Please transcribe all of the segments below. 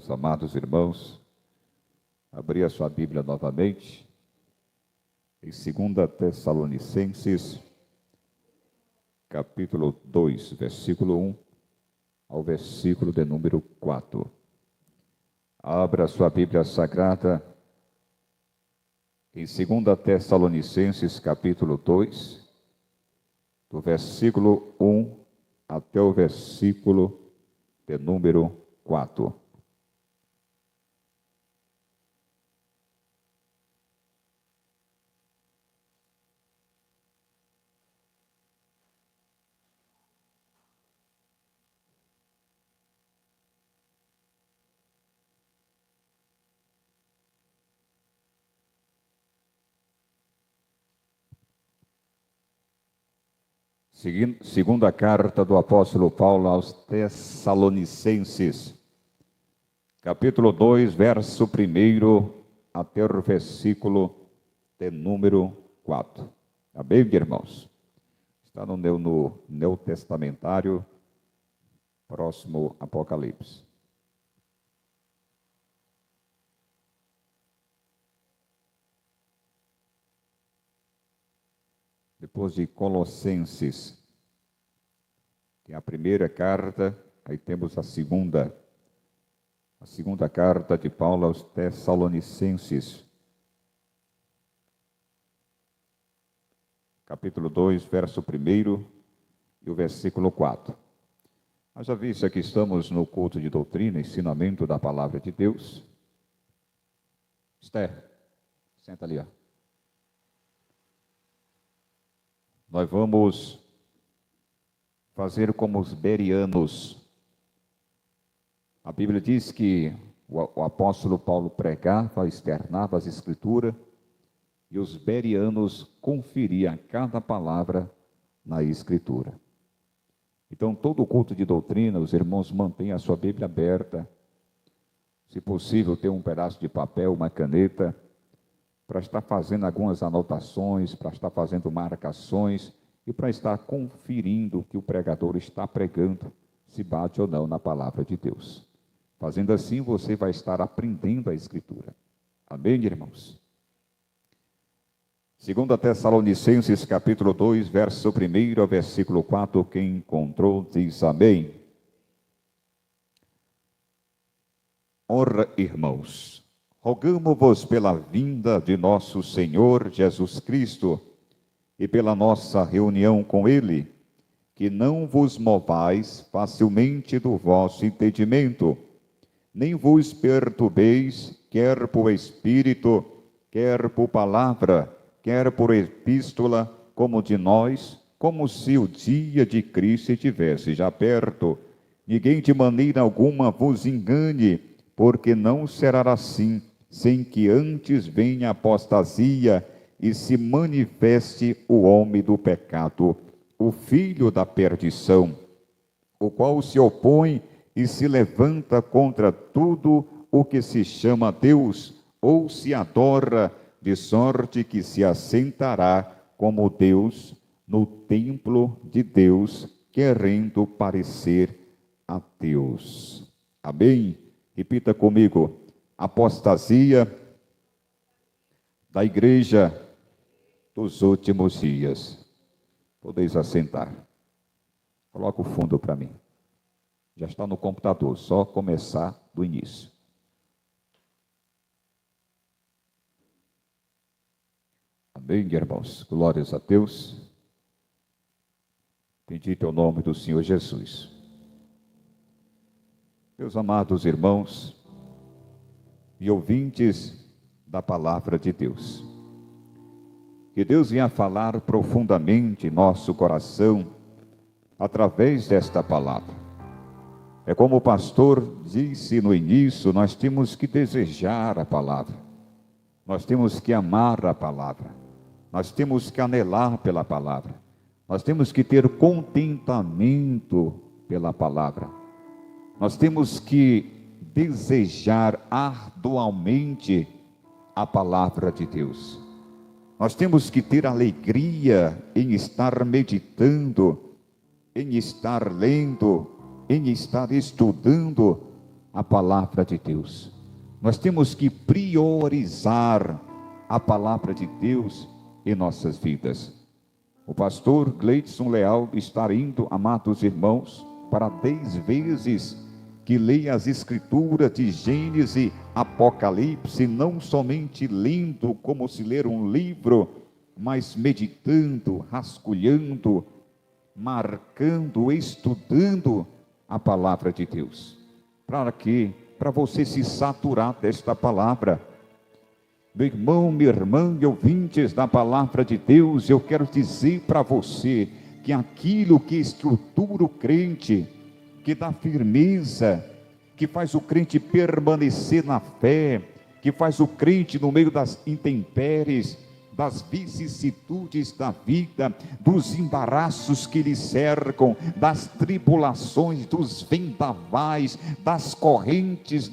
Meus amados irmãos, abri a sua Bíblia novamente, em 2 Tessalonicenses, capítulo 2, versículo 1 ao versículo de número 4. Abra a sua Bíblia Sagrada em 2 Tessalonicenses, capítulo 2, do versículo 1 até o versículo de número 4. Segunda carta do apóstolo Paulo aos Tessalonicenses, capítulo 2, verso 1 até o versículo de número 4. Amém, irmãos? Está no Neotestamentário, próximo Apocalipse. Depois de Colossenses, tem a primeira carta, aí temos a segunda carta de Paulo aos Tessalonicenses, capítulo 2, verso 1 e o versículo 4. Haja vista que estamos no culto de doutrina, ensinamento da palavra de Deus. Esther, senta ali, ó. Nós vamos fazer como os bereanos. A Bíblia diz que o apóstolo Paulo pregava, externava as escrituras, e os bereanos conferiam cada palavra na escritura. Então, todo culto de doutrina, os irmãos mantêm a sua Bíblia aberta. Se possível, ter um pedaço de papel, uma caneta, para estar fazendo algumas anotações, para estar fazendo marcações e para estar conferindo o que o pregador está pregando, se bate ou não na palavra de Deus. Fazendo assim, você vai estar aprendendo a Escritura. Amém, irmãos? 2 Tessalonicenses, capítulo 2, verso 1 ao versículo 4, quem encontrou diz amém. Ora, irmãos, rogamo-vos pela vinda de nosso Senhor Jesus Cristo e pela nossa reunião com Ele, que não vos movais facilmente do vosso entendimento, nem vos perturbeis, quer por espírito, quer por palavra, quer por epístola, como de nós, como se o dia de Cristo estivesse já perto. Ninguém de maneira alguma vos engane, porque não será assim, sem que antes venha a apostasia e se manifeste o homem do pecado, o filho da perdição, o qual se opõe e se levanta contra tudo o que se chama Deus, ou se adora, de sorte que se assentará como Deus no templo de Deus, querendo parecer a Deus. Amém? Repita comigo. Apostasia da igreja dos últimos dias. Podeis assentar. Coloca o fundo para mim. Já está no computador, só começar do início. Amém, irmãos? Glórias a Deus. Bendito é o nome do Senhor Jesus. Meus amados irmãos e ouvintes da palavra de Deus, que Deus venha falar profundamente em nosso coração através desta palavra. É como o pastor disse no início, nós temos que desejar a palavra, nós temos que amar a palavra, nós temos que anelar pela palavra, nós temos que ter contentamento pela palavra, nós temos que desejar arduamente a palavra de Deus. Nós temos que ter alegria em estar meditando, em estar lendo, em estar estudando a palavra de Deus. Nós temos que priorizar a palavra de Deus em nossas vidas. O pastor Gleidson Leal está indo, amados irmãos, para 10 vezes que leia as escrituras de Gênesis e Apocalipse, não somente lendo como se ler um livro, mas meditando, rascunhando, marcando, estudando a palavra de Deus. Para quê? Para você se saturar desta palavra. Meu irmão, minha irmã e ouvintes da palavra de Deus, eu quero dizer para você que aquilo que estrutura o crente, que dá firmeza, que faz o crente permanecer na fé, que faz o crente no meio das intempéries, das vicissitudes da vida, dos embaraços que lhe cercam, das tribulações, dos vendavais, das correntes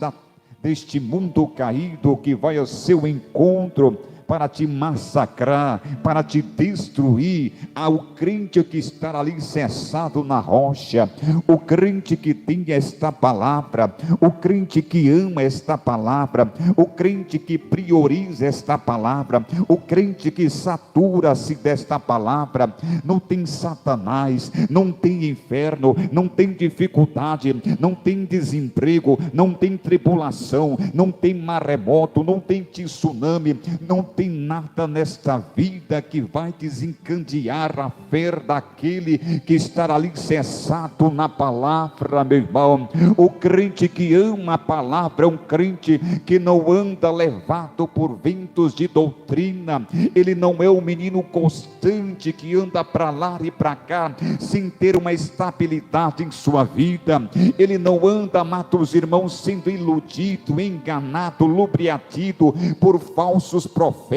deste mundo caído que vai ao seu encontro para te massacrar, para te destruir. Ao crente que está ali cessado na rocha, o crente que tem esta palavra, o crente que ama esta palavra, o crente que prioriza esta palavra, o crente que satura-se desta palavra, não tem Satanás, não tem inferno, não tem dificuldade, não tem desemprego, não tem tribulação, não tem maremoto, não tem tsunami, não tem nada nesta vida que vai desencadear a fé daquele que está ali cessado na palavra, meu irmão. O crente que ama a palavra é um crente que não anda levado por ventos de doutrina. Ele não é um menino constante que anda para lá e para cá sem ter uma estabilidade em sua vida. Ele não anda, amados irmãos, sendo iludido, enganado, lubriativo por falsos profetas,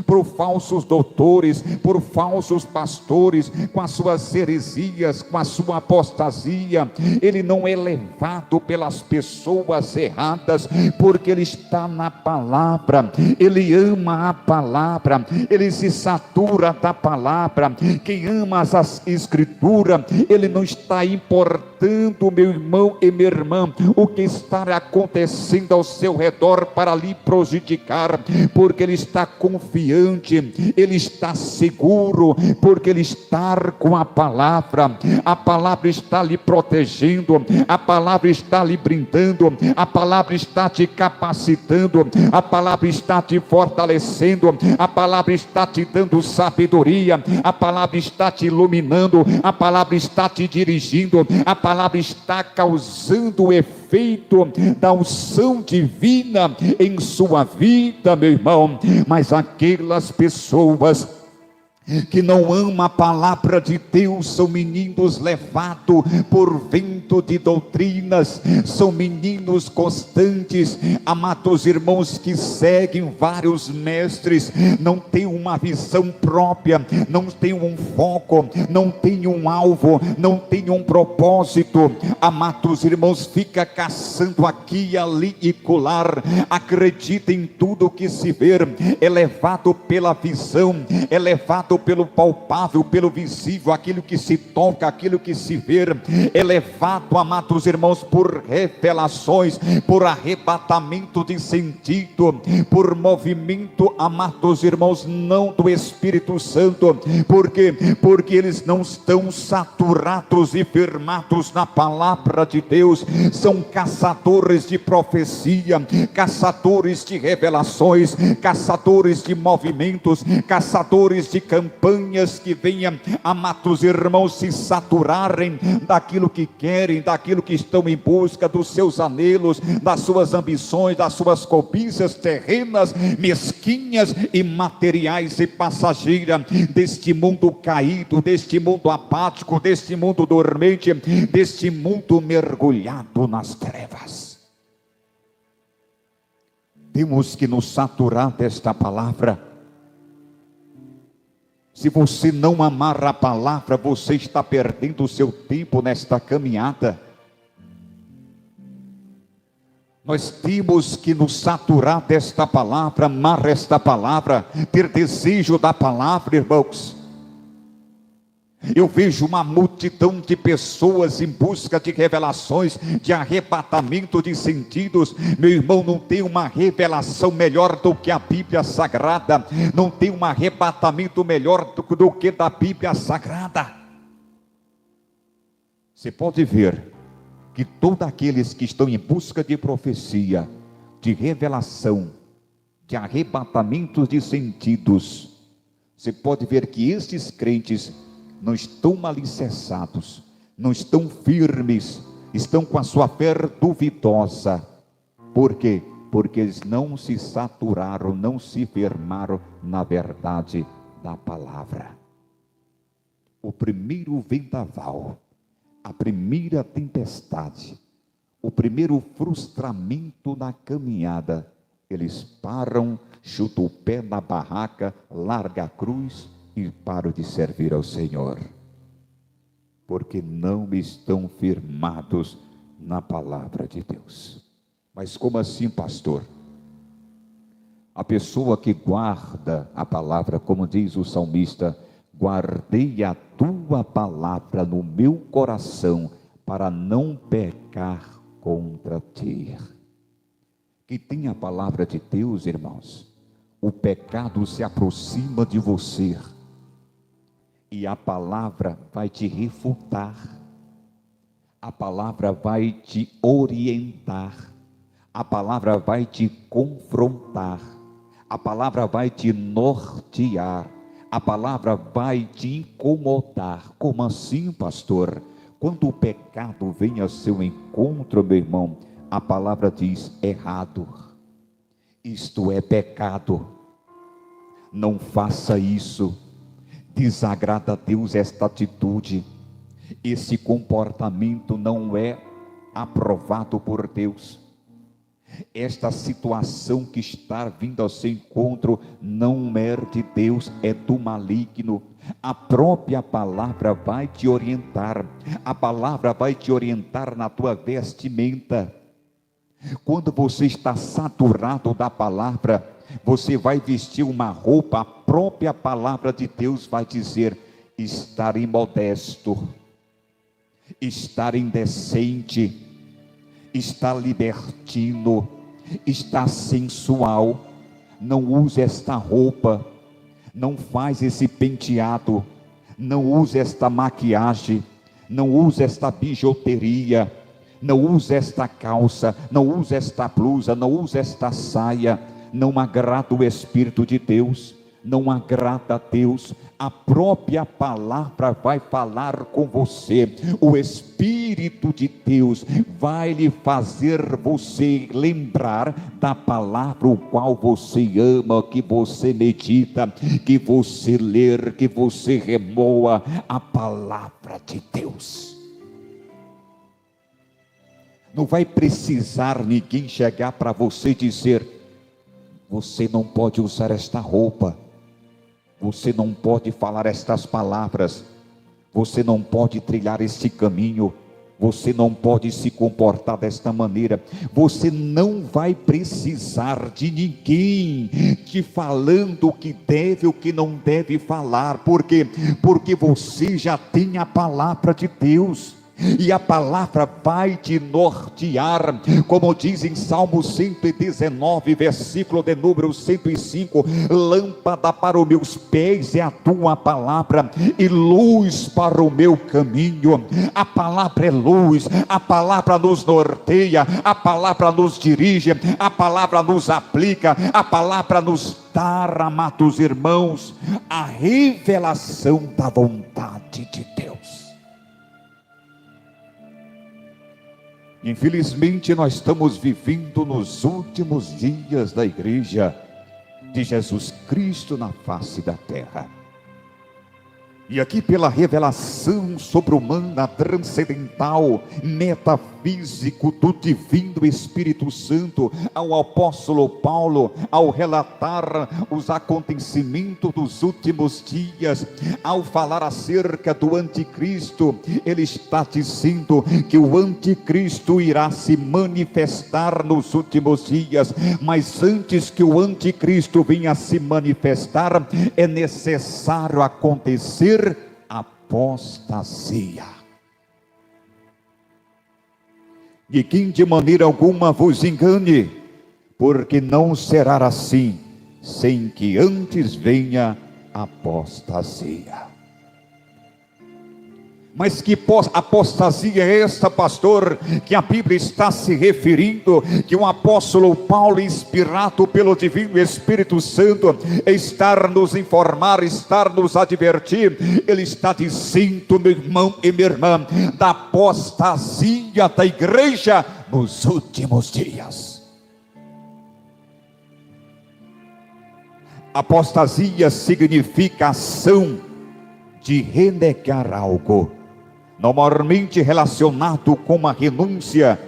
por falsos doutores, por falsos pastores, com as suas heresias, com a sua apostasia. Ele não é levado pelas pessoas erradas, porque ele está na palavra, ele ama a palavra, ele se satura da palavra. Quem ama as escrituras, ele não está importando, meu irmão e minha irmã, o que está acontecendo ao seu redor para lhe prejudicar, porque ele está confiante, ele está seguro, porque ele está com a palavra está lhe protegendo, a palavra está lhe brindando, a palavra está te capacitando, a palavra está te fortalecendo, a palavra está te dando sabedoria, a palavra está te iluminando, a palavra está te dirigindo, a palavra está causando o efeito da unção divina em sua vida, meu irmão. Mas aquelas pessoas que não ama a palavra de Deus são meninos levados por vento de doutrinas, são meninos constantes, amados irmãos, que seguem vários mestres, não tem uma visão própria, não tem um foco, não tem um alvo, não tem um propósito. Amados irmãos, fica caçando aqui e ali e colar, acredita em tudo que se vê, é levado pela visão, é levado pelo palpável, pelo visível, aquilo que se toca, aquilo que se vê, é levado, amados irmãos, por revelações, por arrebatamento de sentido, por movimento, amados irmãos, não do Espírito Santo. Por quê? Porque eles não estão saturados e firmados na palavra de Deus, são caçadores de profecia, caçadores de revelações, caçadores de movimentos, caçadores de campanhas que venham, amados irmãos, se saturarem daquilo que querem, daquilo que estão em busca, dos seus anelos, das suas ambições, das suas cobiças terrenas, mesquinhas e materiais e passageiras, deste mundo caído, deste mundo apático, deste mundo dormente, deste mundo mergulhado nas trevas. Temos que nos saturar desta palavra. Se você não amar a palavra, você está perdendo o seu tempo nesta caminhada. Nós temos que nos saturar desta palavra, amar esta palavra, ter desejo da palavra, irmãos. Eu vejo uma multidão de pessoas em busca de revelações, de arrebatamento de sentidos. Meu irmão, não tem uma revelação melhor do que a Bíblia Sagrada. Não tem um arrebatamento melhor do que da Bíblia Sagrada. Você pode ver que todos aqueles que estão em busca de profecia, de revelação, de arrebatamento de sentidos, você pode ver que estes crentes não estão alicerçados, não estão firmes, estão com a sua fé duvidosa. Por quê? Porque eles não se saturaram, não se firmaram na verdade da palavra. O primeiro vendaval, a primeira tempestade, o primeiro frustramento na caminhada, eles param, chutam o pé na barraca, largam a cruz e param de servir ao Senhor, porque não estão firmados na palavra de Deus. Mas como assim, pastor? A pessoa que guarda a palavra, como diz o salmista, guardei a tua palavra no meu coração, para não pecar contra ti. Que tem a palavra de Deus, irmãos, o pecado se aproxima de você, e a palavra vai te refutar, a palavra vai te orientar, a palavra vai te confrontar, a palavra vai te nortear, a palavra vai te incomodar. Como assim, pastor? Quando o pecado vem ao seu encontro, meu irmão, a palavra diz: errado, isto é pecado, não faça isso, desagrada a Deus esta atitude, esse comportamento não é aprovado por Deus, esta situação que está vindo ao seu encontro não é de Deus, é do maligno. A própria palavra vai te orientar, a palavra vai te orientar na tua vestimenta. Quando você está saturado da palavra, você vai vestir uma roupa, a própria palavra de Deus vai dizer: estar imodesto, estar indecente, estar libertino, estar sensual. Não use esta roupa, não faz esse penteado, não use esta maquiagem, não use esta bijuteria, não use esta calça, não use esta blusa, não use esta saia. Não agrada o Espírito de Deus, não agrada a Deus. A própria palavra vai falar com você, o Espírito de Deus vai lhe fazer você lembrar da palavra o qual você ama, que você medita, que você lê, que você remoa a palavra de Deus. Não vai precisar ninguém chegar para você e dizer: você não pode usar esta roupa, você não pode falar estas palavras, você não pode trilhar este caminho, você não pode se comportar desta maneira. Você não vai precisar de ninguém te falando o que deve ou o que não deve falar. Por quê? Porque você já tem a palavra de Deus. E a palavra vai te nortear, como diz em Salmo 119, versículo de número 105, lâmpada para os meus pés é a tua palavra, e luz para o meu caminho. A palavra é luz, a palavra nos norteia, a palavra nos dirige, a palavra nos aplica, a palavra nos dá, amados irmãos, a revelação da vontade de Deus. Infelizmente nós estamos vivendo nos últimos dias da igreja de Jesus Cristo na face da terra. E aqui pela revelação sobre-humana, transcendental, metafísico do divino Espírito Santo, ao apóstolo Paulo, ao relatar os acontecimentos dos últimos dias, ao falar acerca do anticristo, ele está dizendo que o anticristo irá se manifestar nos últimos dias, mas antes que o anticristo venha se manifestar, é necessário acontecer a apostasia. E quem de maneira alguma vos engane, porque não será assim, sem que antes venha apostasia. Mas que apostasia é esta, pastor, que a Bíblia está se referindo, que o apóstolo Paulo, inspirado pelo divino Espírito Santo, está nos informar, está nos advertir? Ele está dizendo, meu irmão e minha irmã, da apostasia da igreja nos últimos dias. Apostasia significa ação de renegar algo, normalmente relacionado com a renúncia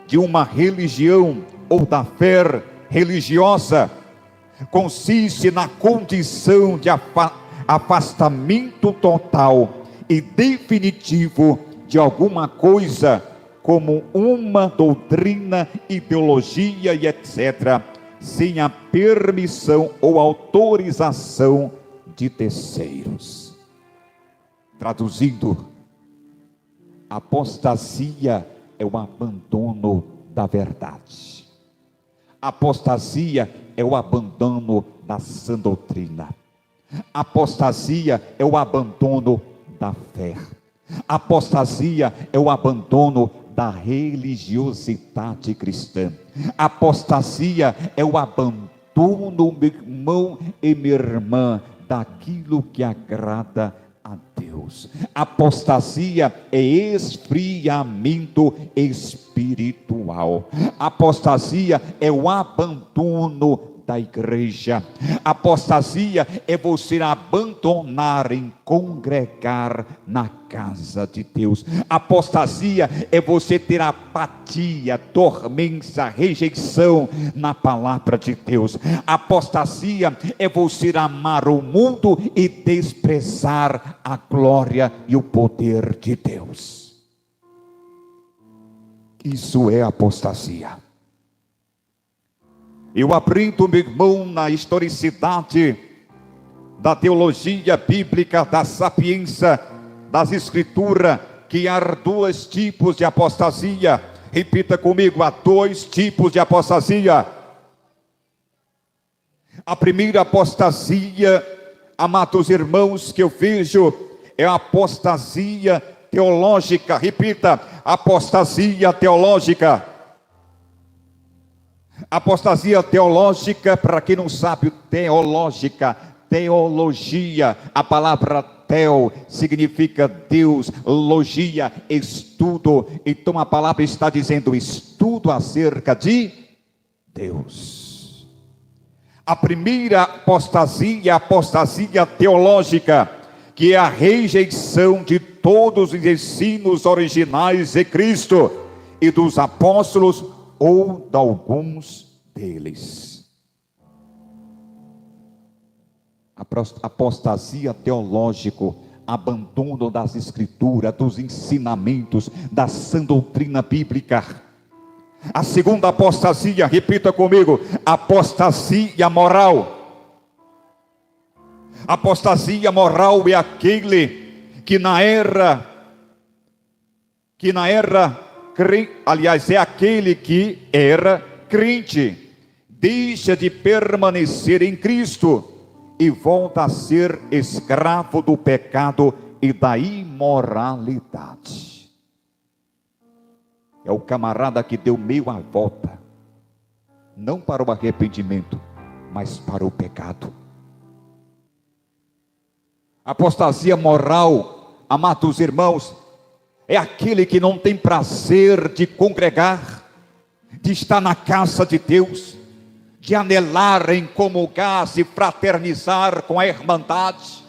de uma religião ou da fé religiosa. Consiste na condição de afastamento total e definitivo de alguma coisa, como uma doutrina, ideologia e etc., sem a permissão ou autorização de terceiros. Traduzindo, apostasia é o abandono da verdade. Apostasia é o abandono da sã doutrina. Apostasia é o abandono da fé. Apostasia é o abandono da religiosidade cristã. Apostasia é o abandono, meu irmão e minha irmã, daquilo que agrada a Deus. Apostasia é esfriamento espiritual. Apostasia é o abandono da igreja. Apostasia é você abandonar em congregar na casa de Deus. Apostasia é você ter apatia, dormência, rejeição na palavra de Deus. Apostasia é você amar o mundo e desprezar a glória e o poder de Deus. Isso é apostasia. Eu aprendo, meu irmão, na historicidade da teologia bíblica, da sapiência das escrituras, que há dois tipos de apostasia. Repita comigo: há dois tipos de apostasia. A primeira apostasia, amados irmãos, que eu vejo é a apostasia teológica. Repita: apostasia teológica. Apostasia teológica, para quem não sabe, teológica, teologia, a palavra teo significa Deus, logia, estudo. Então a palavra está dizendo estudo acerca de Deus. A primeira apostasia, a apostasia teológica, que é a rejeição de todos os ensinos originais de Cristo e dos apóstolos ou de alguns deles. Apostasia teológica, abandono das escrituras, dos ensinamentos, da sã doutrina bíblica. A segunda apostasia, repita comigo: apostasia moral. Apostasia moral é aquele que na era é aquele que era crente, deixa de permanecer em Cristo e volta a ser escravo do pecado e da imoralidade. É o camarada que deu meio a volta, não para o arrependimento, mas para o pecado. Apostasia moral, amados irmãos, é aquele que não tem prazer de congregar, de estar na casa de Deus, de anelar em comungar, se fraternizar com a irmandade.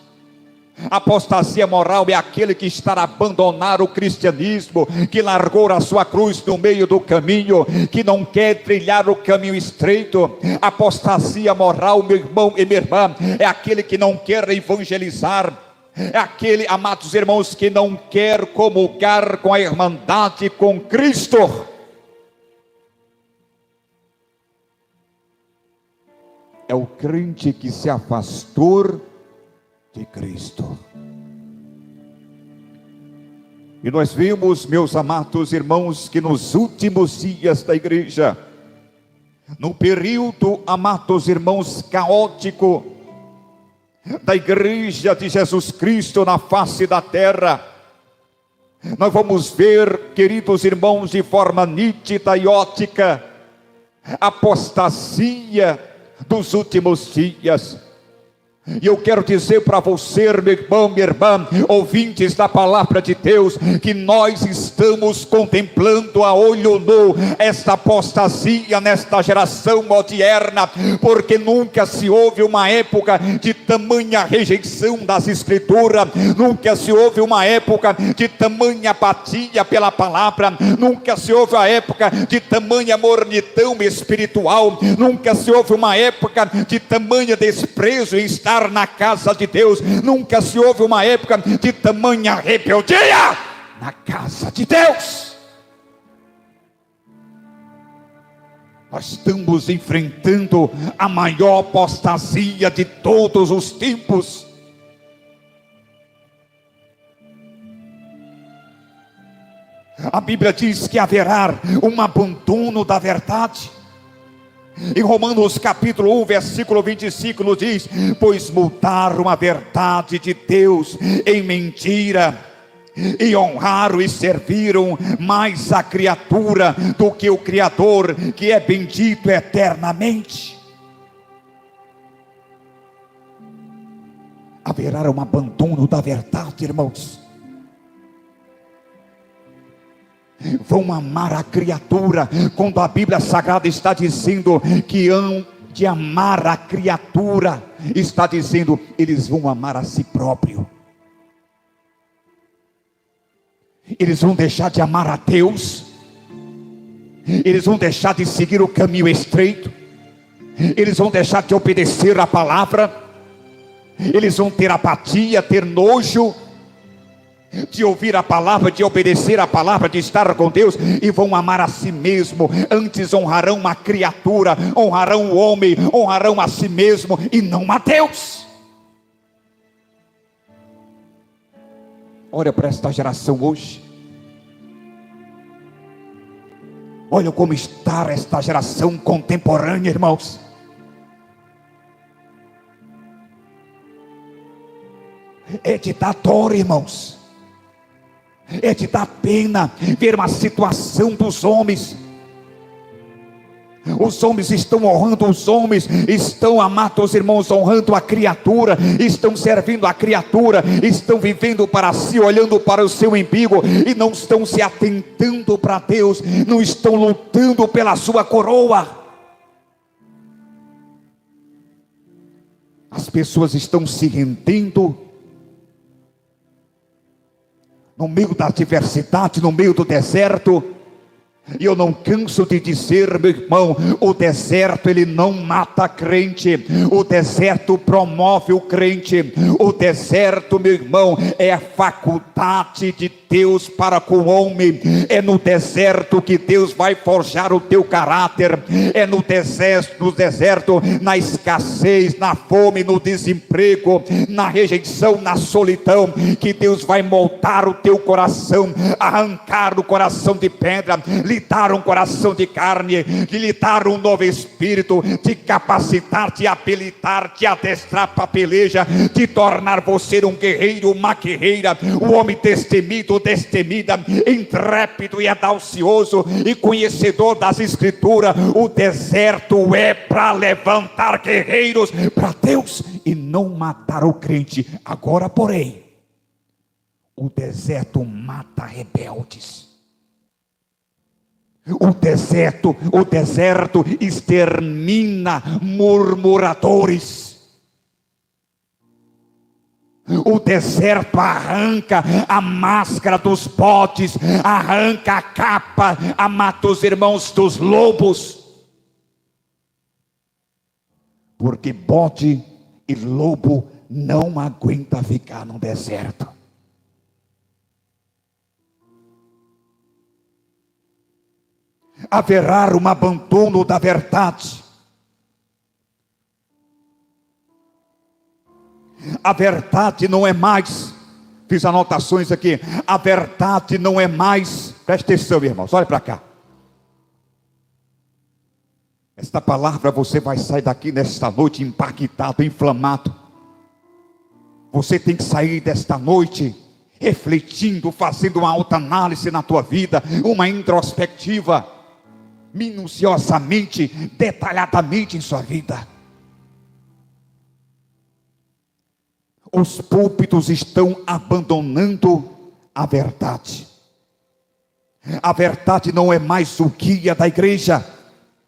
Apostasia moral é aquele que está a abandonar o cristianismo, que largou a sua cruz no meio do caminho, que não quer trilhar o caminho estreito. Apostasia moral, meu irmão e minha irmã, é aquele que não quer evangelizar. É aquele, amados irmãos, que não quer comungar com a irmandade com Cristo. É o crente que se afastou de Cristo. E nós vimos, meus amados irmãos, que nos últimos dias da igreja, no período, amados irmãos, caótico da igreja de Jesus Cristo na face da terra, nós vamos ver, queridos irmãos, de forma nítida e ótica, a apostasia dos últimos dias. E eu quero dizer para você, meu irmão, minha irmã, ouvintes da palavra de Deus, que nós estamos contemplando a olho nu esta apostasia nesta geração moderna, porque nunca se houve uma época de tamanha rejeição das escrituras, nunca se houve uma época de tamanha apatia pela palavra, nunca se houve uma época de tamanha mornidão espiritual, nunca se houve uma época de tamanha desprezo em estar na casa de Deus, nunca se houve uma época de tamanha rebeldia na casa de Deus. Nós estamos enfrentando a maior apostasia de todos os tempos. A Bíblia diz que haverá um abandono da verdade. Em Romanos capítulo 1, versículo 25 nos diz: pois mudaram a verdade de Deus em mentira, e honraram e serviram mais a criatura do que o Criador, que é bendito eternamente. Haverá um abandono da verdade, irmãos. Vão amar a criatura, quando a Bíblia Sagrada está dizendo que hão de amar a criatura, está dizendo, eles vão amar a si próprio. Eles vão deixar de amar a Deus, eles vão deixar de seguir o caminho estreito, eles vão deixar de obedecer a palavra, eles vão ter apatia, ter nojo de ouvir a palavra, de obedecer a palavra, de estar com Deus, e vão amar a si mesmo. Antes honrarão uma criatura, honrarão o homem, honrarão a si mesmo e não a Deus. Olha para esta geração hoje, olha como está esta geração contemporânea, irmãos. É de dar dor, irmãos. É de dar pena ver uma situação dos homens. Os homens estão honrando os homens, estão, amados irmãos, honrando a criatura, estão servindo a criatura, estão vivendo para si, olhando para o seu umbigo, e não estão se atentando para Deus, não estão lutando pela sua coroa. As pessoas estão se rendendo no meio da adversidade, no meio do deserto. E eu não canso de dizer, meu irmão, o deserto ele não mata crente, o deserto promove o crente, o deserto, meu irmão, é a faculdade de Deus para com o homem. É no deserto que Deus vai forjar o teu caráter, é no deserto, na escassez, na fome, no desemprego, na rejeição, na solidão, que Deus vai moldar o teu coração, arrancar o coração de pedra, lhe dar um coração de carne, de lhe dar um novo espírito, te capacitar, te habilitar, te adestrar para a peleja, te tornar você um guerreiro, uma guerreira, um homem destemido, destemida, intrépido e audacioso e conhecedor das escrituras. O deserto é para levantar guerreiros para Deus e não matar o crente. Agora, porém, o deserto mata rebeldes. O deserto extermina murmuradores. O deserto arranca a máscara dos bodes, arranca a capa, amados irmãos, dos lobos. Porque bode e lobo não aguenta ficar no deserto. Haverá um abandono da verdade. A verdade não é mais Fiz anotações aqui. A verdade não é mais, preste atenção, irmãos, olha para cá. Esta palavra, você vai sair daqui nesta noite impactado, inflamado. Você tem que sair desta noite refletindo, fazendo uma autoanálise na tua vida, uma introspectiva, minuciosamente, detalhadamente em sua vida. Os púlpitos estão abandonando a verdade. A verdade não é mais o guia da igreja.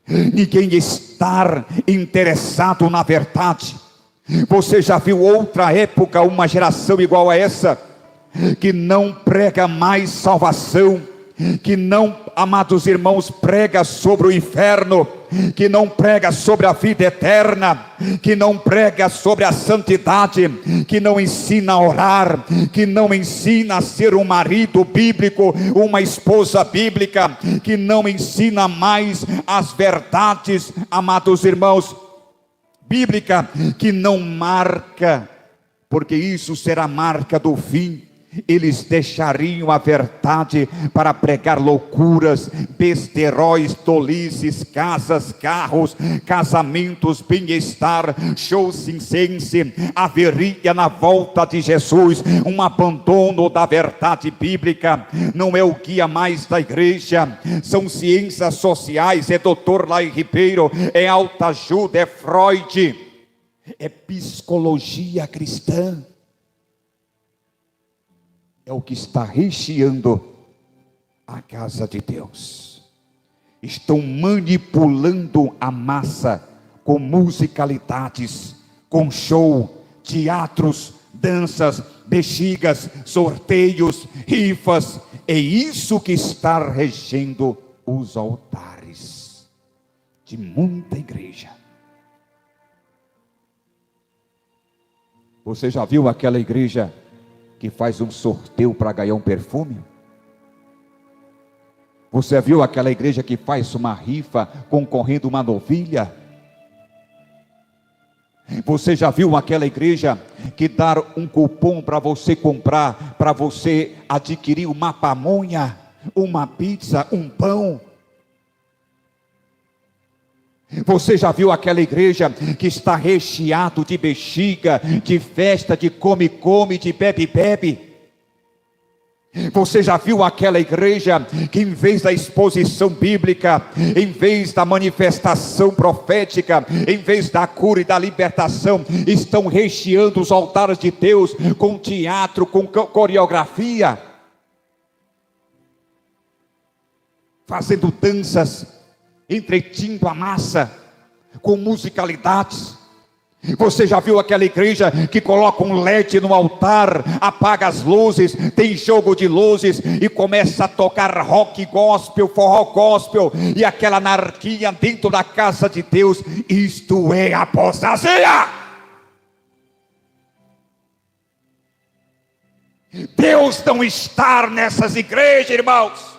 Ninguém está interessado na verdade. Você já viu outra época, uma geração igual a essa, que não prega mais salvação, que não, amados irmãos, prega sobre o inferno, que não prega sobre a vida eterna, que não prega sobre a santidade, que não ensina a orar, que não ensina a ser um marido bíblico, uma esposa bíblica, que não ensina mais as verdades, amados irmãos, bíblica, que não marca, porque isso será marca do fim. Eles deixariam a verdade para pregar loucuras, besteróis, tolices, casas, carros, casamentos, bem-estar, show circense. Haveria na volta de Jesus um abandono da verdade bíblica. Não é o guia mais da igreja, são ciências sociais, é Dr. Lai Ribeiro, é autoajuda, é Freud, é psicologia cristã. É o que está recheando a casa de Deus. Estão manipulando a massa com musicalidades, com show, teatros, danças, bexigas, sorteios, rifas. É isso que está regendo os altares de muita igreja. Você já viu aquela igreja que faz um sorteio para ganhar um perfume? Você viu aquela igreja que faz uma rifa concorrendo uma novilha? Você já viu aquela igreja que dá um cupom para você comprar, para você adquirir uma pamonha, uma pizza, um pão? Você já viu aquela igreja que está recheado de bexiga, de festa, de come-come, de bebe-bebe? Você já viu aquela igreja que em vez da exposição bíblica, em vez da manifestação profética, em vez da cura e da libertação, estão recheando os altares de Deus com teatro, com coreografia, fazendo danças, entretindo a massa com musicalidades? Você já viu aquela igreja que coloca um LED no altar, apaga as luzes, tem jogo de luzes e começa a tocar rock gospel, forró gospel, e aquela anarquia dentro da casa de Deus? Isto é apostasia. Deus não está nessas igrejas, irmãos.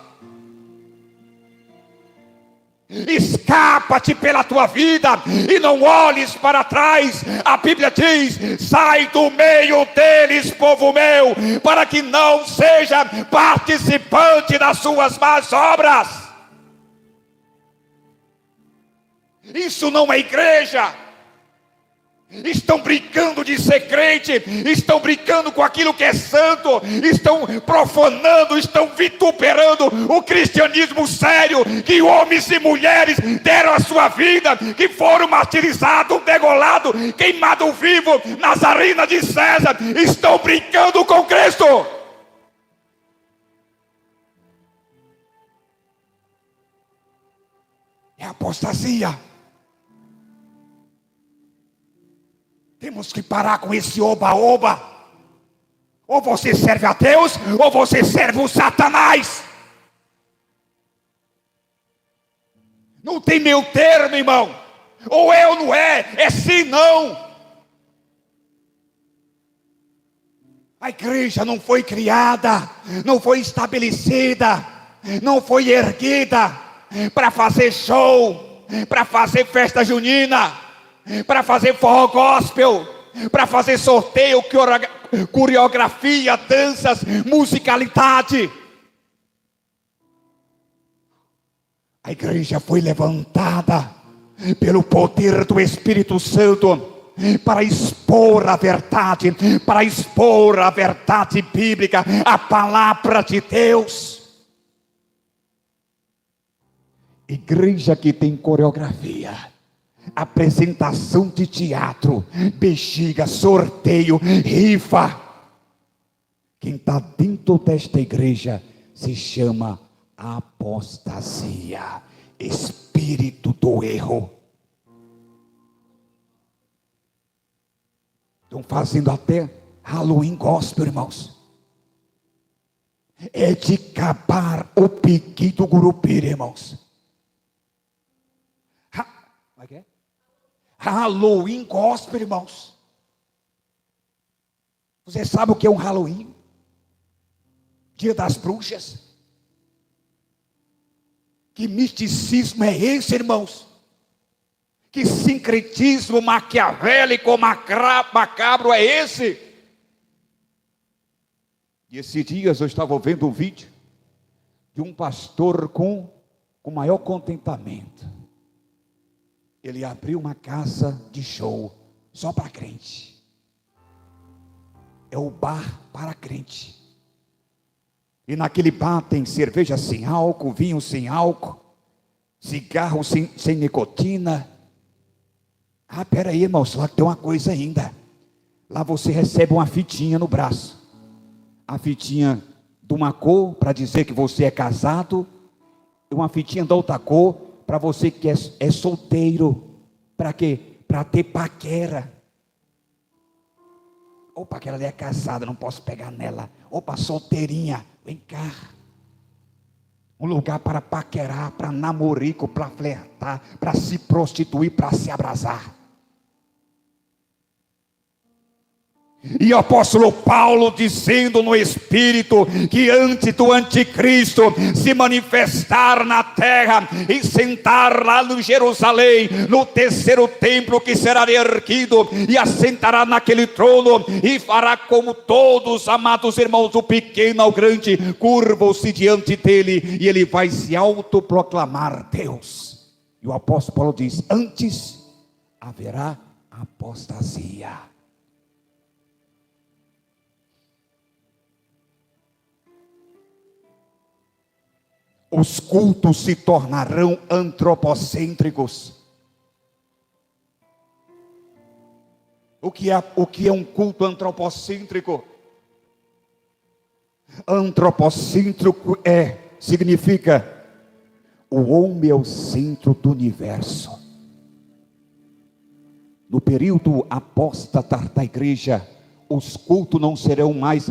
Escapa-te pela tua vida e não olhes para trás. A Bíblia diz: sai do meio deles, povo meu, para que não seja participante das suas más obras. Isso não é igreja. Estão brincando de ser crente, estão brincando com aquilo que é santo, estão profanando, estão vituperando o cristianismo sério, que homens e mulheres deram a sua vida, que foram martirizados, degolados, queimados vivos nas arenas de César. Estão brincando com Cristo. É apostasia. Temos que parar com esse oba-oba. Ou você serve a Deus, ou você serve o Satanás. Não tem meio termo, irmão. Ou é ou não é, é sim, não. A igreja não foi criada, não foi estabelecida, não foi erguida para fazer show, para fazer festa junina, para fazer forró gospel, para fazer sorteio, coreografia, danças, musicalidade. A igreja foi levantada pelo poder do Espírito Santo para expor a verdade, bíblica, a palavra de Deus. Igreja que tem coreografia, apresentação de teatro, bexiga, sorteio, rifa. Quem está dentro desta igreja se chama apostasia, espírito do erro. Estão fazendo até Halloween gospel, irmãos. É de acabar o piqui do Gurupira, irmãos. Como é que é? Halloween gospel, irmãos. Você sabe o que é um Halloween? Dia das bruxas. Que misticismo é esse, irmãos? Que sincretismo maquiavélico, macabro é esse? E esses dias eu estava vendo um vídeo de um pastor com maior contentamento. Ele abriu uma casa de show só para crente. É o bar para crente. E naquele bar tem cerveja sem álcool, vinho sem álcool, cigarro sem nicotina. Ah, peraí, irmãos, lá tem uma coisa ainda. Lá você recebe uma fitinha no braço. A fitinha de uma cor para dizer que você é casado, e uma fitinha da outra cor para você que é solteiro. Para quê? Para ter paquera. Opa, aquela ali é casada, não posso pegar nela. Opa, solteirinha, vem cá. Um lugar para paquerar, para namorico, para flertar, para se prostituir, para se abrasar. E o apóstolo Paulo dizendo no Espírito que antes do anticristo se manifestar na terra e sentar lá no Jerusalém, no terceiro templo que será erguido, e assentará naquele trono e fará como todos, amados irmãos, do pequeno ao grande, curvam-se diante dele, e ele vai se autoproclamar Deus. E o apóstolo Paulo diz: antes haverá apostasia. Os cultos se tornarão antropocêntricos. O que é um culto antropocêntrico? Antropocêntrico significa o homem é o centro do universo. No período apóstata da igreja, os cultos não serão mais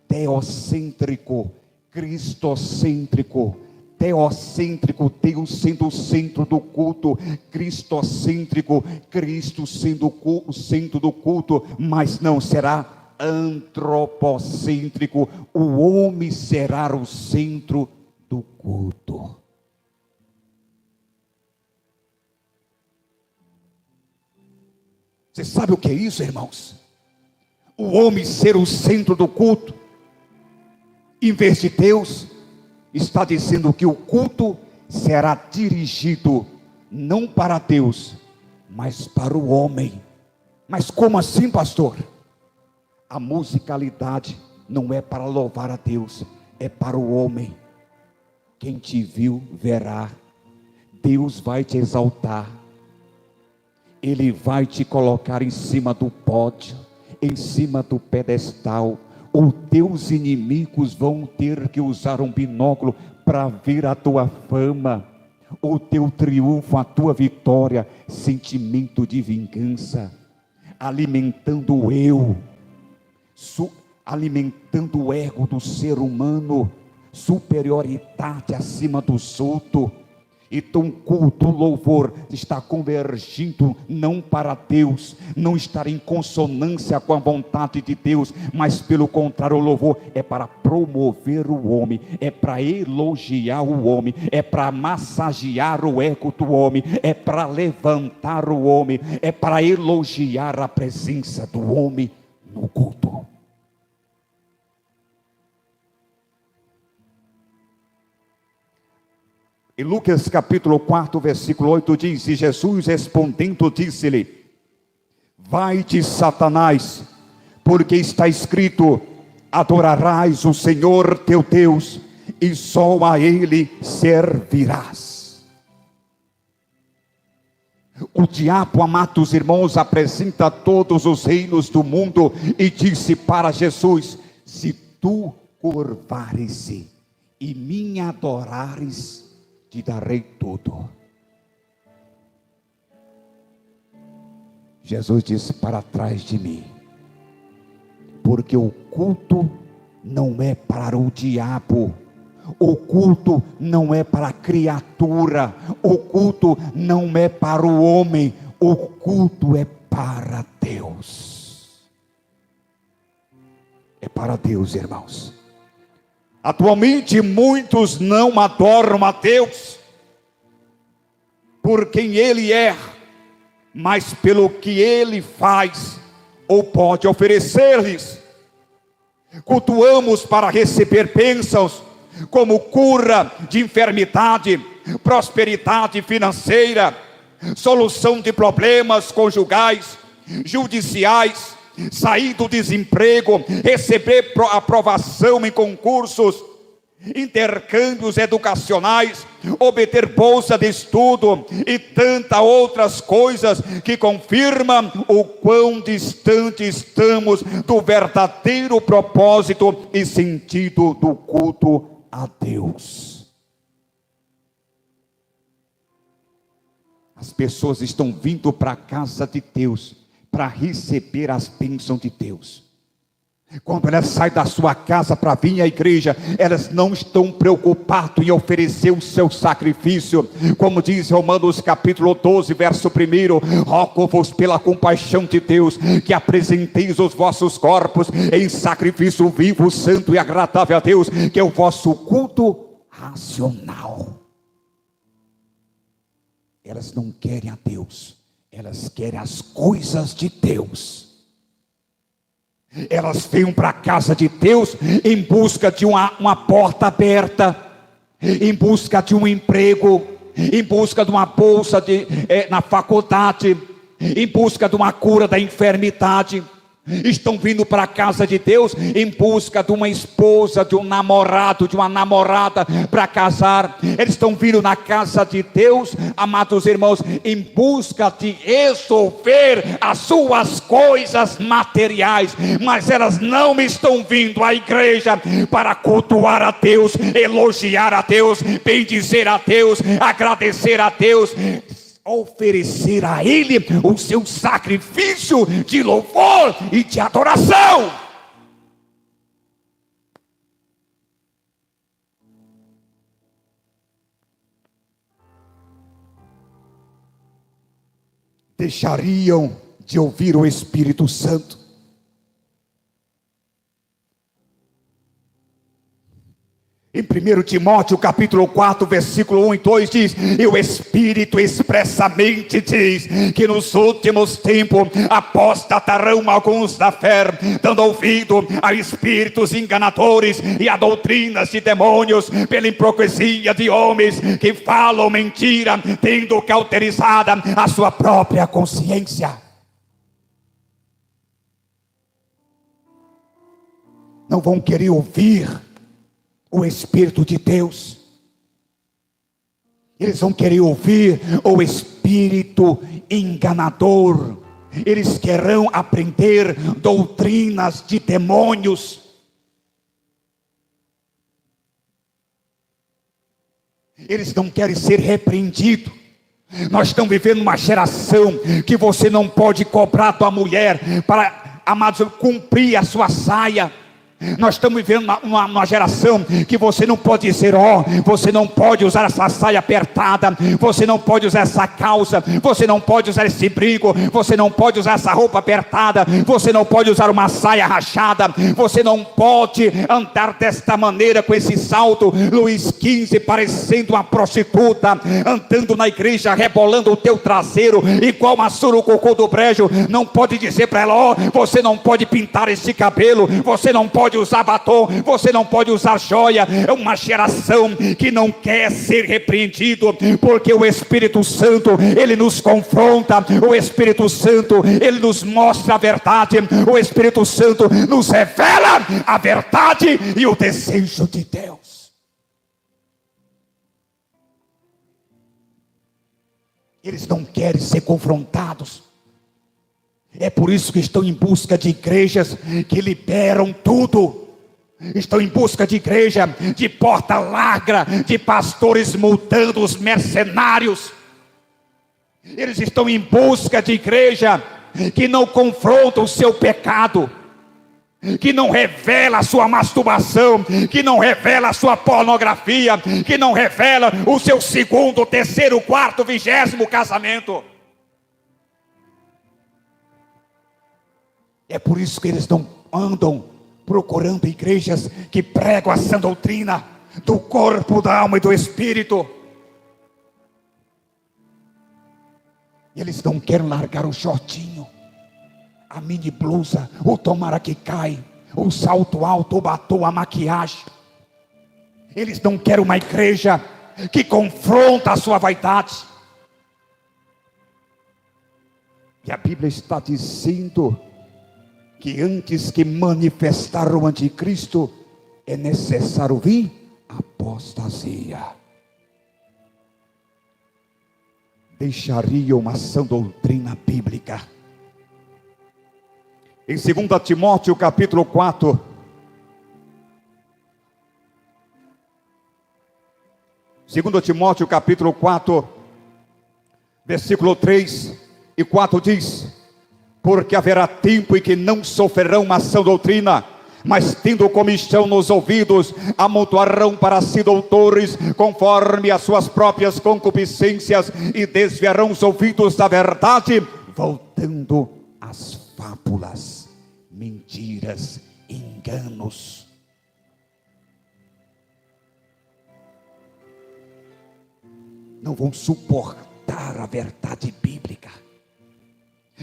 teocêntrico, cristocêntrico. Teocêntrico, Deus sendo o centro do culto, cristocêntrico, Cristo sendo o centro do culto, mas não será antropocêntrico, o homem será o centro do culto. Você sabe o que é isso, irmãos? O homem ser o centro do culto, em vez de Deus. Está dizendo que o culto será dirigido não para Deus, mas para o homem. Mas como assim, pastor? A musicalidade não é para louvar a Deus, é para o homem. Quem te viu verá. Deus vai te exaltar. Ele vai te colocar em cima do pódio, em cima do pedestal. Os teus inimigos vão ter que usar um binóculo para ver a tua fama, o teu triunfo, a tua vitória. Sentimento de vingança, alimentando o eu, alimentando o ego do ser humano, superioridade acima dos outros. Então o culto, o louvor está convergindo não para Deus, não estar em consonância com a vontade de Deus, mas pelo contrário, o louvor é para promover o homem, é para elogiar o homem, é para massagear o ego do homem, é para levantar o homem, é para elogiar a presença do homem no culto. Em Lucas capítulo 4, versículo 8 diz: e Jesus respondendo disse-lhe: vai-te, Satanás, porque está escrito: adorarás o Senhor teu Deus, e só a Ele servirás. O diabo, amados irmãos, apresenta todos os reinos do mundo e disse para Jesus: se tu curvares-te e me adorares, te darei tudo. Jesus disse: para trás de mim, porque o culto não é para o diabo, o culto não é para a criatura, o culto não é para o homem, o culto é para Deus. É para Deus, irmãos. Atualmente muitos não adoram a Deus por quem Ele é, mas pelo que Ele faz ou pode oferecer-lhes. Cultuamos para receber bênçãos, como cura de enfermidade, prosperidade financeira, solução de problemas conjugais, judiciais, sair do desemprego, receber aprovação em concursos, intercâmbios educacionais, obter bolsa de estudo e tantas outras coisas que confirmam o quão distante estamos do verdadeiro propósito e sentido do culto a Deus. As pessoas estão vindo para a casa de Deus para receber as bênçãos de Deus. Quando elas saem da sua casa para vir à igreja, elas não estão preocupadas em oferecer o seu sacrifício. Como diz Romanos capítulo 12, verso 1: rogo-vos pela compaixão de Deus, que apresenteis os vossos corpos em sacrifício vivo, santo e agradável a Deus, que é o vosso culto racional. Elas não querem a Deus, elas querem as coisas de Deus. Elas vêm para a casa de Deus em busca de uma porta aberta, em busca de um emprego, em busca de uma bolsa na faculdade, em busca de uma cura da enfermidade. Estão vindo para a casa de Deus em busca de uma esposa, de um namorado, de uma namorada para casar. Eles estão vindo na casa de Deus, amados irmãos, em busca de resolver as suas coisas materiais, mas elas não estão vindo à igreja para cultuar a Deus, elogiar a Deus, bendizer a Deus, agradecer a Deus, oferecer a Ele o seu sacrifício de louvor e de adoração. Deixariam de ouvir o Espírito Santo. Em 1 Timóteo capítulo 4, versículo 1 e 2 diz: e o Espírito expressamente diz que nos últimos tempos apostatarão alguns da fé, dando ouvido a espíritos enganadores e a doutrinas de demônios, pela hipocrisia de homens que falam mentira, tendo cauterizada a sua própria consciência. Não vão querer ouvir o Espírito de Deus. Eles vão querer ouvir o espírito enganador. Eles querão aprender doutrinas de demônios. Eles não querem ser repreendidos. Nós estamos vivendo uma geração que você não pode cobrar a tua mulher para, amados, cumprir a sua saia. Nós estamos vivendo uma geração que você não pode dizer: você não pode usar essa saia apertada, você não pode usar essa calça, você não pode usar esse brinco, você não pode usar essa roupa apertada, você não pode usar uma saia rachada, você não pode andar desta maneira com esse salto Luiz XV, parecendo uma prostituta, andando na igreja, rebolando o teu traseiro igual uma surucucu do brejo. Não pode dizer para ela: você não pode pintar esse cabelo, você não pode pode usar batom, você não pode usar joia. É uma geração que não quer ser repreendido, porque o Espírito Santo, ele nos confronta, o Espírito Santo, ele nos mostra a verdade, o Espírito Santo nos revela a verdade e o desejo de Deus. Eles não querem ser confrontados. É por isso que estão em busca de igrejas que liberam tudo. Estão em busca de igreja de porta larga, de pastores multando os mercenários. Eles estão em busca de igreja que não confronta o seu pecado, que não revela a sua masturbação, que não revela a sua pornografia, que não revela o seu segundo, terceiro, quarto, 20º casamento. É por isso que eles não andam procurando igrejas que pregam a sã doutrina do corpo, da alma e do espírito. Eles não querem largar o shortinho, a mini blusa, o tomara que cai, o salto alto, o batom, a maquiagem. Eles não querem uma igreja que confronta a sua vaidade. E a Bíblia está dizendo que antes que manifestar o anticristo, é necessário vir apostasia. Deixaria uma sã doutrina bíblica. Em 2 Timóteo capítulo 4, versículo 3 e 4 diz: porque haverá tempo em que não sofrerão uma sã doutrina, mas tendo comichão nos ouvidos, amontoarão para si doutores, conforme as suas próprias concupiscências, e desviarão os ouvidos da verdade, voltando às fábulas, mentiras, enganos. Não vão suportar a verdade bíblica.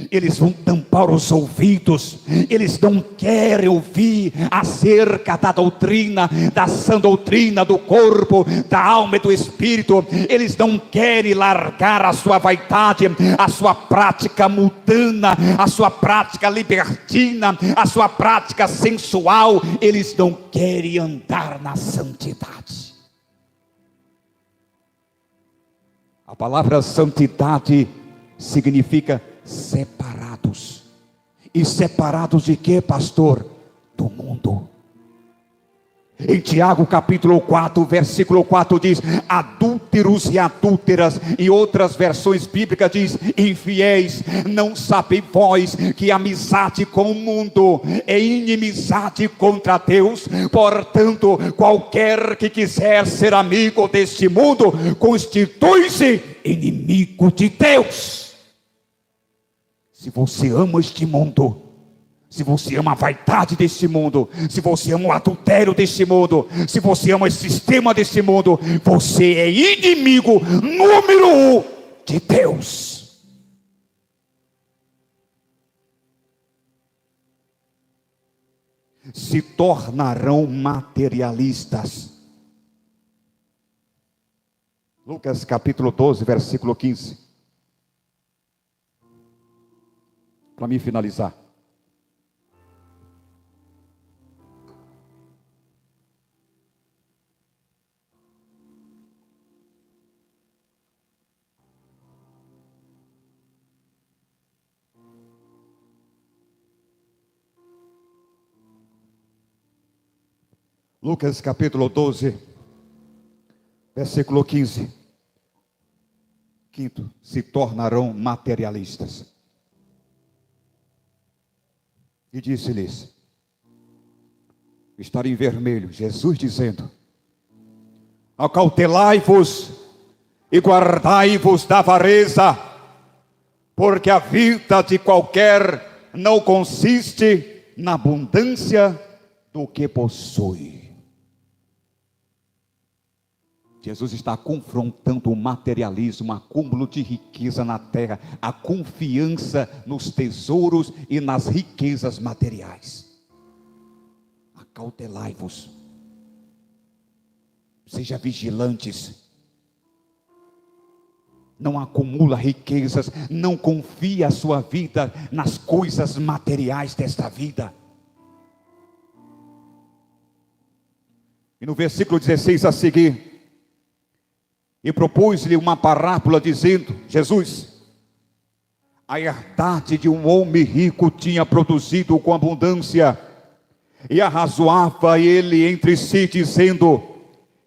Eles vão tampar os ouvidos. Eles não querem ouvir acerca da doutrina, da sã doutrina do corpo, da alma e do espírito. Eles não querem largar a sua vaidade, a sua prática mundana, a sua prática libertina, a sua prática sensual. Eles não querem andar na santidade. A palavra santidade significa separados. E separados de quê, pastor? Do mundo. Em Tiago capítulo 4, versículo 4 diz: adúlteros e adúlteras. Em outras versões bíblicas diz: infiéis, não sabem vós que amizade com o mundo é inimizade contra Deus? Portanto, qualquer que quiser ser amigo deste mundo, constitui-se inimigo de Deus. Se você ama este mundo, se você ama a vaidade deste mundo, se você ama o adultério deste mundo, se você ama o sistema deste mundo, você é inimigo número 1 de Deus. Se tornarão materialistas. Lucas capítulo 12, versículo 15. Para mim finalizar. Lucas capítulo 12, versículo 15. Quinto, se tornarão materialistas. E disse-lhes, está em vermelho, Jesus dizendo: acautelai-vos e guardai-vos da avareza, porque a vida de qualquer não consiste na abundância do que possui. Jesus está confrontando o materialismo, o acúmulo de riqueza na terra, a confiança nos tesouros e nas riquezas materiais. A Acautelai-vos, seja vigilantes, não acumula riquezas, não confia a sua vida nas coisas materiais desta vida. E no versículo 16 a seguir, e propôs-lhe uma parábola dizendo, Jesus: a herdade de um homem rico tinha produzido com abundância, e arrazoava ele entre si, dizendo: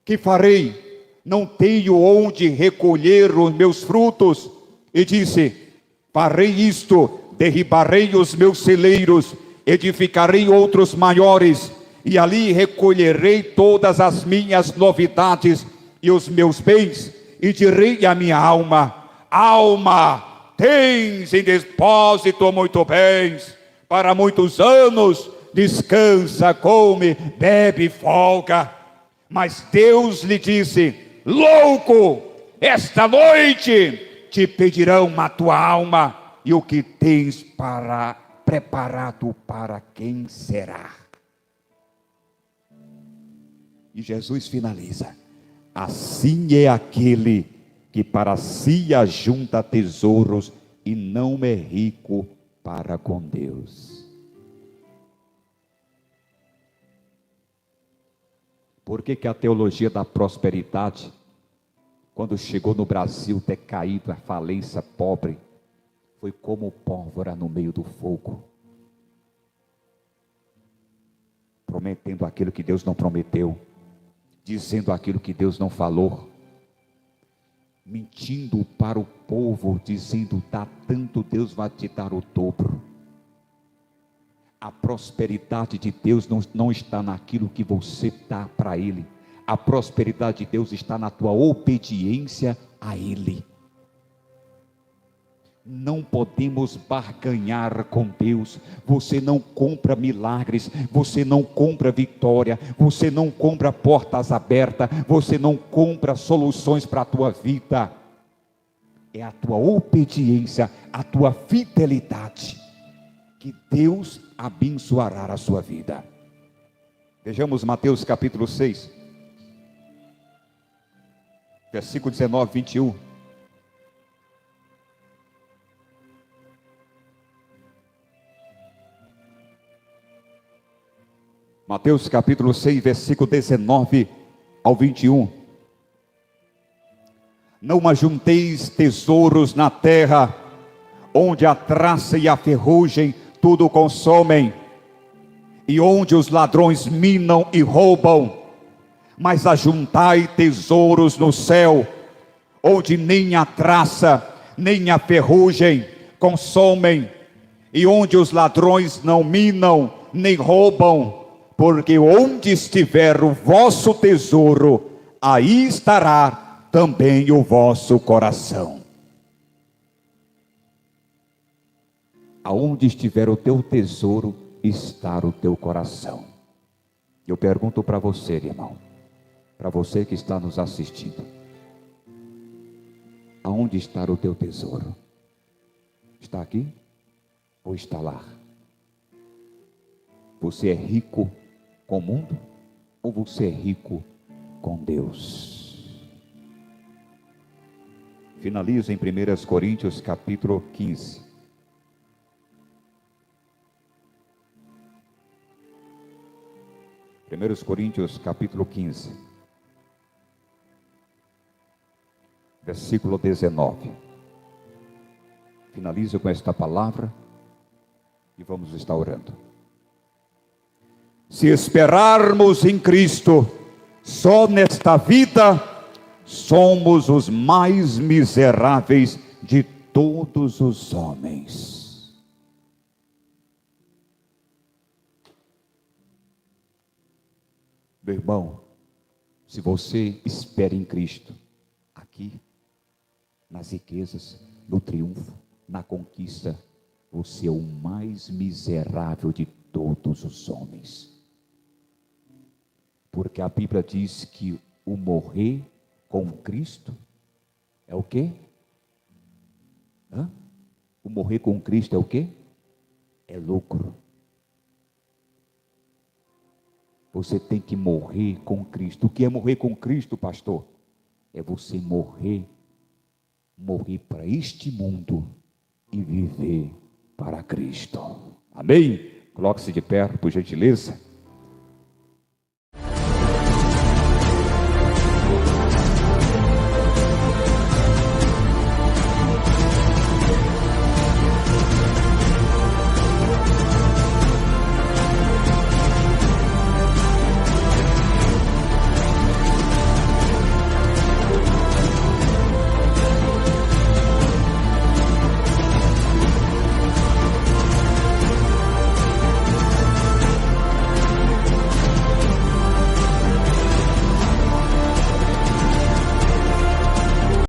que farei? Não tenho onde recolher os meus frutos. E disse: farei isto, derribarei os meus celeiros, edificarei outros maiores, e ali recolherei todas as minhas novidades e os meus bens, e direi à minha alma: alma, tens em depósito muito bens, para muitos anos, descansa, come, bebe, folga. Mas Deus lhe disse: louco, esta noite te pedirão a tua alma, e o que tens preparado para quem será? E Jesus finaliza: assim é aquele que para si ajunta tesouros e não é rico para com Deus. Por que a teologia da prosperidade, quando chegou no Brasil, ter caído a falência, pobre, foi como pólvora no meio do fogo, prometendo aquilo que Deus não prometeu, dizendo aquilo que Deus não falou, mentindo para o povo, dizendo: dá tanto, Deus vai te dar o dobro. A prosperidade de Deus não está naquilo que você dá para Ele. A prosperidade de Deus está na tua obediência a Ele. Não podemos barganhar com Deus. Você não compra milagres, você não compra vitória, você não compra portas abertas, você não compra soluções para a tua vida. É a tua obediência, a tua fidelidade, que Deus abençoará a sua vida. Vejamos Mateus capítulo 6, versículo 19, 21. Mateus capítulo 6, versículo 19 ao 21. Não ajunteis tesouros na terra, onde a traça e a ferrugem tudo consomem, e onde os ladrões minam e roubam, mas ajuntai tesouros no céu, onde nem a traça, nem a ferrugem consomem, e onde os ladrões não minam, nem roubam, porque onde estiver o vosso tesouro, aí estará também o vosso coração. Aonde estiver o teu tesouro, está o teu coração. Eu pergunto para você, irmão, para você que está nos assistindo: aonde está o teu tesouro? Está aqui ou está lá? Você é rico com o mundo ou você é rico com Deus? Finaliza em 1 Coríntios capítulo 15. 1 Coríntios capítulo 15, versículo 19. Finalizo com esta palavra e vamos estar orando. Se esperarmos em Cristo só nesta vida, somos os mais miseráveis de todos os homens. Meu irmão, se você espera em Cristo, aqui, nas riquezas, no triunfo, na conquista, você é o mais miserável de todos os homens. Porque a Bíblia diz que o morrer com Cristo é o quê? O morrer com Cristo é o quê? É lucro. Você tem que morrer com Cristo. O que é morrer com Cristo, pastor? É você morrer para este mundo e viver para Cristo. Amém? Coloque-se de pé, por gentileza.